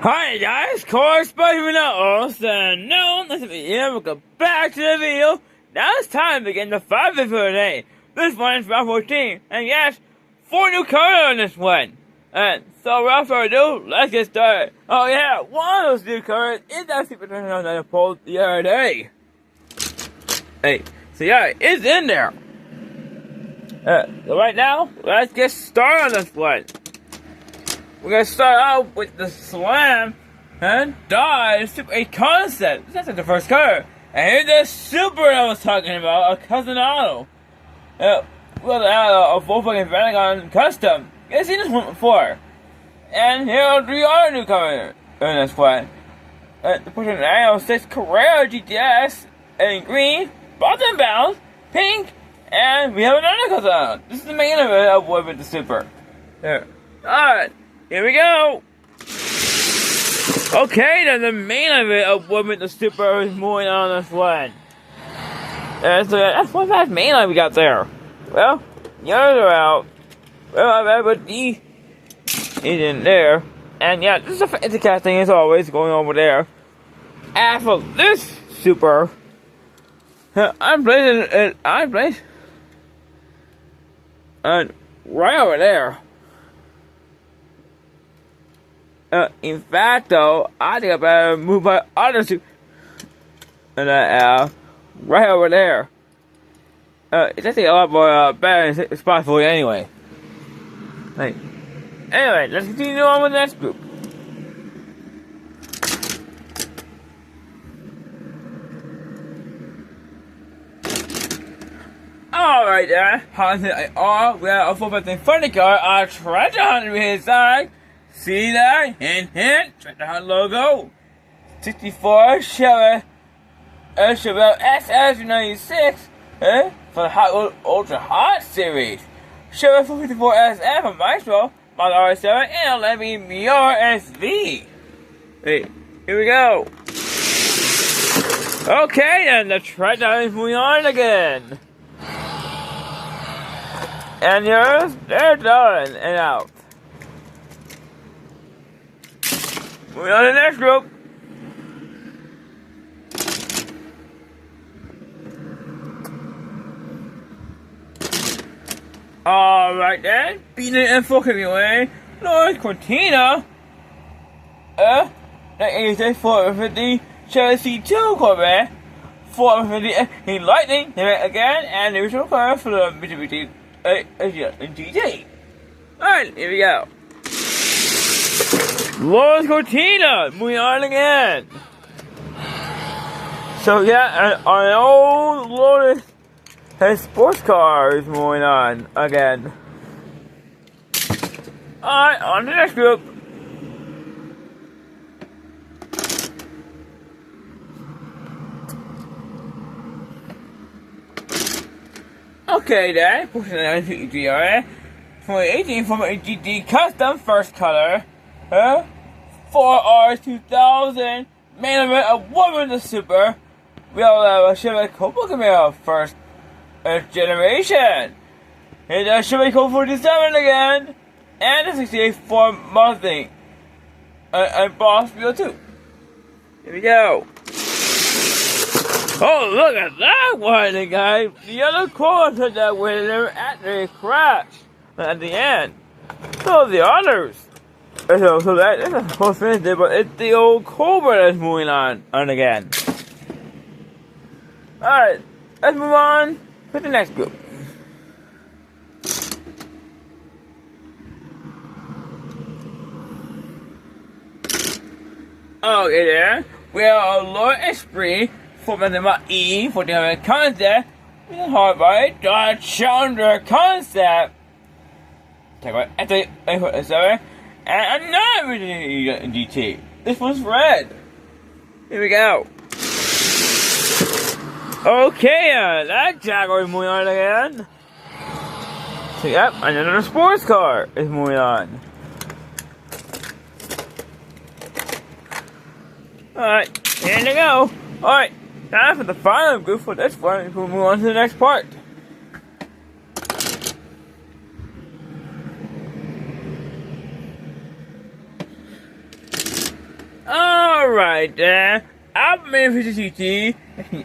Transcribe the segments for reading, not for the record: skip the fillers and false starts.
Hi guys, Corey Spider-Man also known as welcome back to the video. Now it's time to begin the 5 video for today. This one is round 14, and yes, 4 new colors on this one. And so without further ado, let's get started. Oh yeah, one of those new colors is that Super Nintendo that I pulled the other day. Hey, so yeah, it's in there. So right now, let's get started on this one. We're gonna start out with the Slam and Die Super 8 concept. That's like the first color. And here's the Super I was talking about, a Cousin Auto. Well, a Volkswagen Vanagon Custom. You've seen this one before. And here are 3 other new colors in this one. The Porsche 906 Carrera GTS in green, bottom bound, pink, and we have another Cousin Auto. This is the main event of what with the Super. There. Alright. Here we go! Okay, then the main event of what with the Super is moving on this one. So that's one fast main line we got there. Well, the others are out. Well, I've put D is in there. And yeah, this is a fancy casting as always going over there. And for this Super, I'm placing it, right over there. In fact, though, I think I better move my other suit. And right over there. It's actually a lot more better spot for you anyway. Like, anyway, let's continue on with the next group. Alright then, we have a 4-button funny car, a treasure hunter with his side. See that? Hint, hint. Treasure hunt logo. 64 Chevrolet SS96 for the Hot Wheels Ultra Hot Series. Chevrolet 454 SF from Maestro, Model R7, and 11 Miura SV. Hey, here we go. Okay, then the treasure hunt is moving on again. And yours, they're done and out. Moving on to the next group. Alright then, beating it in full heavyweight, North Cortina. 1986 450 Chevy C2 Corvette, 450 Lightning, again, and the original car for the Mitsubishi GT. Alright, here we go. Lotus Cortina, moving on again. So yeah, our old Lotus has sports cars moving on again. Alright, on to the next group. Okay then, pushing the 2018 from a GT Custom first color. 4R2000 main event of Woman the Super. We have a Chevrolet Cobalt Camaro first generation. Here's a Chevrolet Colt 47 again, and a 68 Ford Mustang and Boss Wheel 2. Here we go. Oh, look at that one, guys! The other car took that winner at the crash at the end. So the others. So that's a close finish there, but it's the old Cobra that's moving on again. Alright, let's move on to the next group. Okay there, we have a Lord Esprit for the E for the concept with a hard body Dodge Challenger concept. Take a sorry. And another GT. This one's red. Here we go. Okay, that Jaguar is moving on again. So, yep, another sports car is moving on. Alright, here we go. Alright, time for the final group for this one. We'll move on to the next part. Alright then, I'm MFCCT,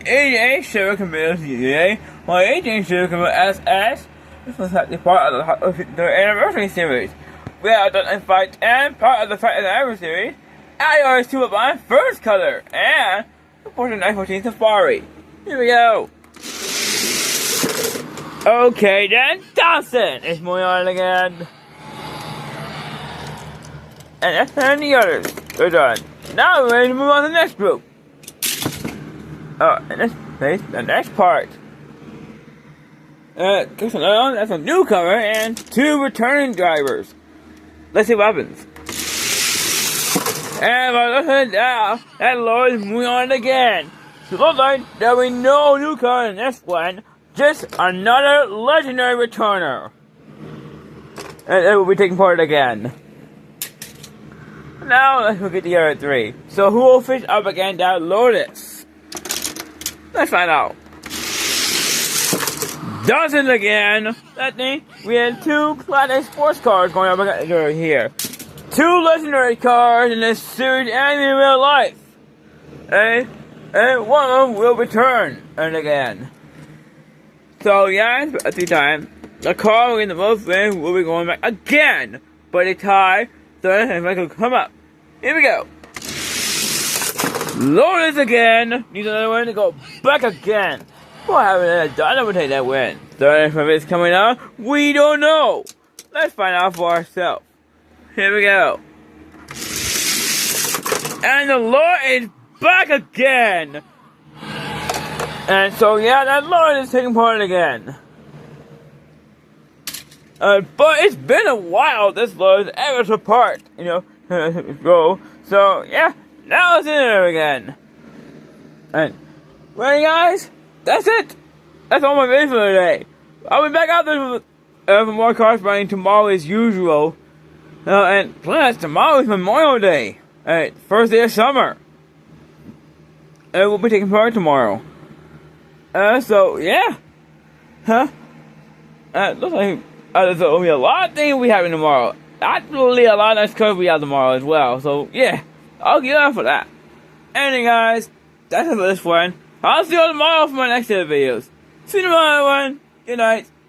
88 Sugar Committed today, my 18 Sugar Committed SS. This was actually part of the anniversary series. We are done in Fight and part of the Fight Anniversary series. I always two of my first color and the Porsche 914 Safari. Here we go. Okay then, Dawson is moving on again. And that's the others. They're done. Now we're ready to move on to the next group. In this place, the next part. That's a newcomer and 2 returning drivers. Let's see what happens. And listen now, that Lord is moving on again. So it looks like there will be no newcomer in this one, just another legendary returner. And it will be taking part again. Now let's look at the other 3. So who will fish up again that Lotus? Let's find out. Dawson again. That thing. We had 2 classic sports cars going up again here. 2 legendary cars in this series and in real life. And one of them will return and again. So yeah, at the time, the car in the most win will be going back again. But a tie. So if I could come up. Here we go. Lotus again. Needs another win to go back again. What happened to Donna would take that win? So if it's coming out, we don't know. Let's find out for ourselves. Here we go. And the Lord is back again. And so yeah, that Lord is taking part again. But it's been a while this Lord ever apart, you know, go. So yeah, now it's in there again. And well guys, that's it. That's all my videos for today. I'll be back out there for more cars running tomorrow as usual. And plus tomorrow is Memorial Day. First day of summer. And we'll be taking part tomorrow. So yeah. Looks like there'll be a lot of things we having tomorrow. Actually, a lot of nice cars we have tomorrow as well. So yeah, I'll get on for that. Anyway, guys, that's it for this one. I'll see you all tomorrow for my next set of videos. See you tomorrow, everyone. Good night.